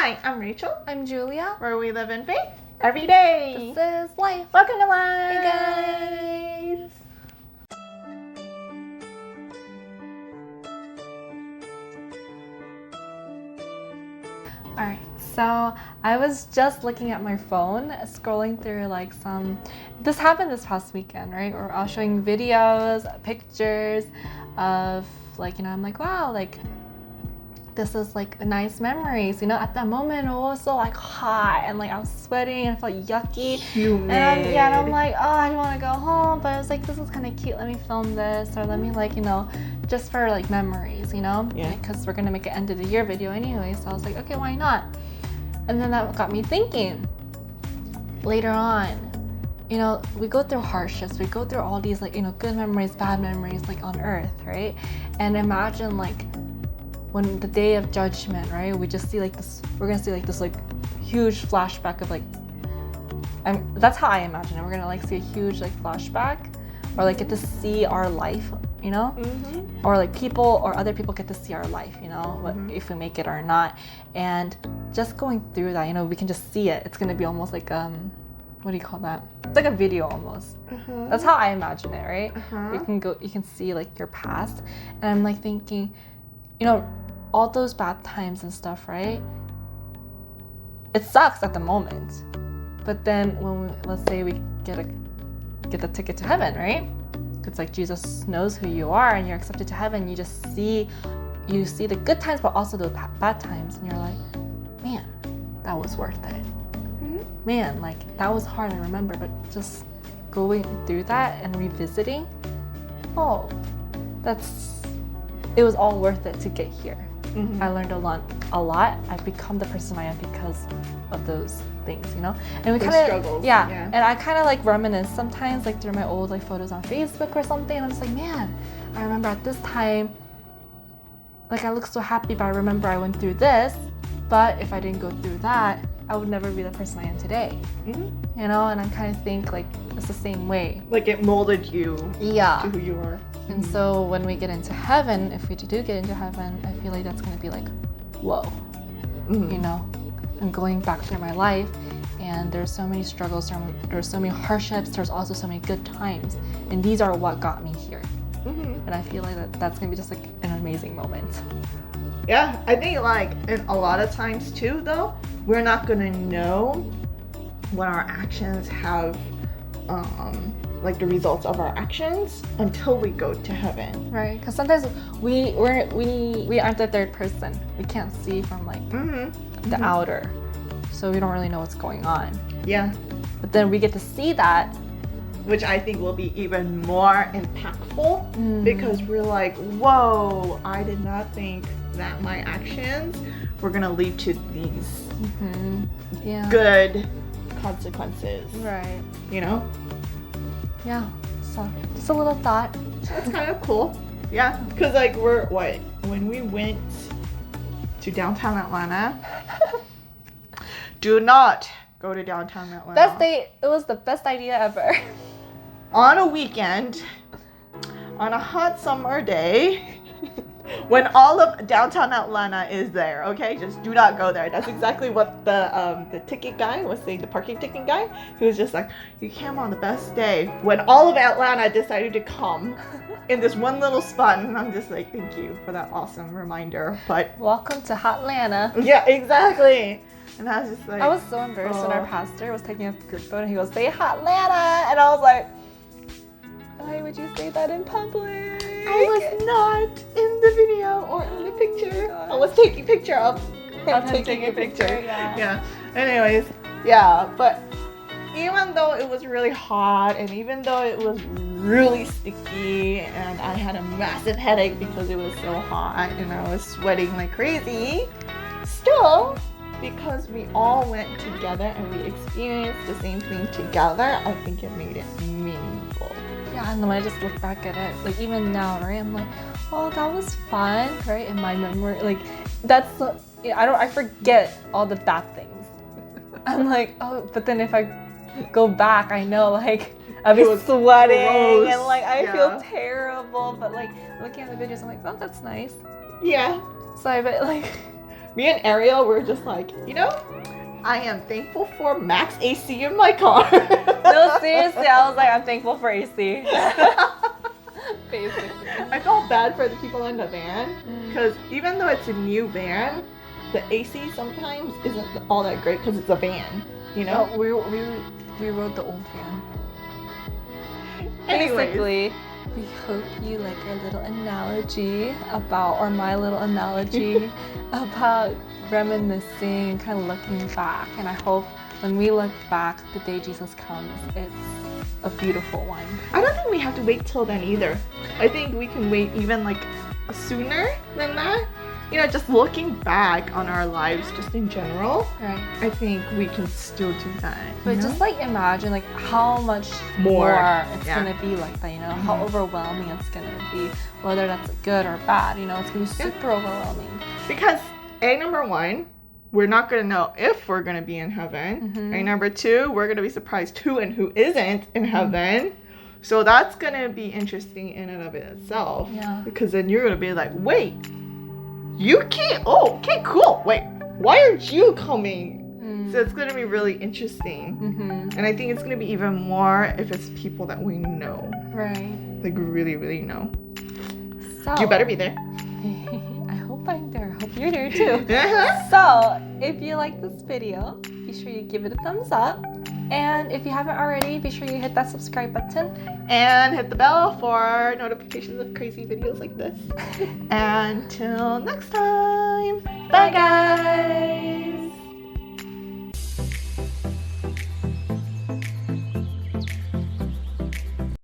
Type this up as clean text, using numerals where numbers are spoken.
Hi, I'm Rachel, I'm Julia. where we live in faith every day. This is life. Welcome to life. Hey guys. Alright, so I was just looking at my phone, scrolling through this happened this past weekend, right? Or I was showing videos, pictures of I'm like, wow, this is nice memories, at that moment it was so hot and I was sweating and I felt yucky. Humid. And I'm like, oh, I don't want to go home, but I was like, this is kind of cute, let me film this, or let me just for memories, Yeah. because we're gonna make an end of the year video anyway. So I was like, okay, why not? And then that got me thinking. Later on, we go through hardships, we go through all these good memories, bad memories on earth, right? And imagine when the day of judgment, right? We just see we're gonna see this huge flashback of that's how I imagine it. We're gonna see a huge flashback, or get to see our life, Mm-hmm. or people or other people get to see our life, Mm-hmm. if we make it or not. And just going through that, we can just see it. It's gonna be almost what do you call that? It's like a video almost. Uh-huh. That's how I imagine it, right? Uh-huh. You can see your past, and I'm thinking, all those bad times and stuff, right? It sucks at the moment, but then when let's say we get the ticket to heaven, right? It's Jesus knows who you are and you're accepted to heaven. You see the good times, but also the bad times, and you're like, man, that was worth it. Mm-hmm. Man, that was hard, I remember, but just going through that and revisiting, it was all worth it to get here. Mm-hmm. I learned a lot. I've become the person I am because of those things, And we kind of struggles. Yeah. And I kind of reminisce sometimes through my old photos on Facebook or something, and I'm just man, I remember at this time, I look so happy, but I remember I went through this, but if I didn't go through that, I would never be the person I am today. Mm-hmm. And I kind of think it's the same way. It molded you Yeah. to who you are. And so when we get into heaven, if we do get into heaven, I feel that's going to be whoa, Mm-hmm. I'm going back through my life, and there's so many struggles, there's so many hardships, there's also so many good times, and these are what got me here. Mm-hmm. And I feel that's going to be just an amazing moment. Yeah, I think and a lot of times too, though, we're not gonna know when our actions have the results of our actions until we go to heaven. Right, because sometimes we aren't the third person. We can't see from Mm-hmm. the outer, so we don't really know what's going on. Yeah, But then we get to see that, which I think will be even more impactful because we're whoa, I did not think that my actions were gonna lead to these yeah, good consequences. right, yeah. So just a little thought. That's kind of cool. Yeah, because when we went to downtown Atlanta, do not go to downtown Atlanta. It was the best idea ever. On a weekend, on a hot summer day, when all of downtown Atlanta is there, okay? Just do not go there. That's exactly what the ticket guy was saying, the parking ticket guy. He was just you came on the best day when all of Atlanta decided to come in this one little spot. And I'm just thank you for that awesome reminder. But Welcome to Hotlanta. yeah, exactly. And I was just I was so embarrassed when our pastor was taking a group photo and he goes, say Hotlanta, and I was like, why would you say that in public? I was not in the video or in the picture. I was taking a picture of him taking a picture. Yeah. Anyways, yeah. But even though it was really hot and even though it was really sticky and I had a massive headache because it was so hot and I was sweating like crazy, still, because we all went together and we experienced the same thing together, I think it made it meaningful. Yeah, and then when I just look back at it, even now, right, I'm like, oh, that was fun, right? In my memory, I forget all the bad things. I'm like, oh, but then if I go back, I know, I'll be sweating gross. and I feel terrible. But looking at the videos, I'm like, oh, that's nice. Yeah. So I bet me and Ariel were just like, I am thankful for max AC in my car. No, seriously, I was like, I'm thankful for AC. Basically. I felt bad for the people in the van because even though it's a new van, the AC sometimes isn't all that great because it's a van, No, we rode the old van. Anyways. Basically, we hope you like our little analogy about, or my little analogy about reminiscing, kind of looking back. And I hope when we look back, the day Jesus comes, it's a beautiful one. I don't think we have to wait till then either. I think we can wait even like sooner than that. Just looking back on our lives just in general, Right. I think we can still do that. But just like imagine like how much more it's gonna be like that, how overwhelming it's gonna be, whether that's good or bad, it's gonna be super overwhelming. Because number one, we're not gonna know if we're gonna be in heaven. And number two, we're gonna be surprised who and who isn't in heaven. So that's gonna be interesting in and of itself. Yeah. Because then you're gonna be like, wait, you can't. Oh, okay, cool. Wait, why aren't you coming? So it's gonna be really interesting. And I think it's gonna be even more if it's people that we know. Right. Like really, really know. So You better be there. I hope I'm there. I hope you're there too. So if you like this video, be sure you give it a thumbs up. And if you haven't already, be sure you hit that subscribe button. And hit the bell for notifications of crazy videos like this. Until next time. Bye guys.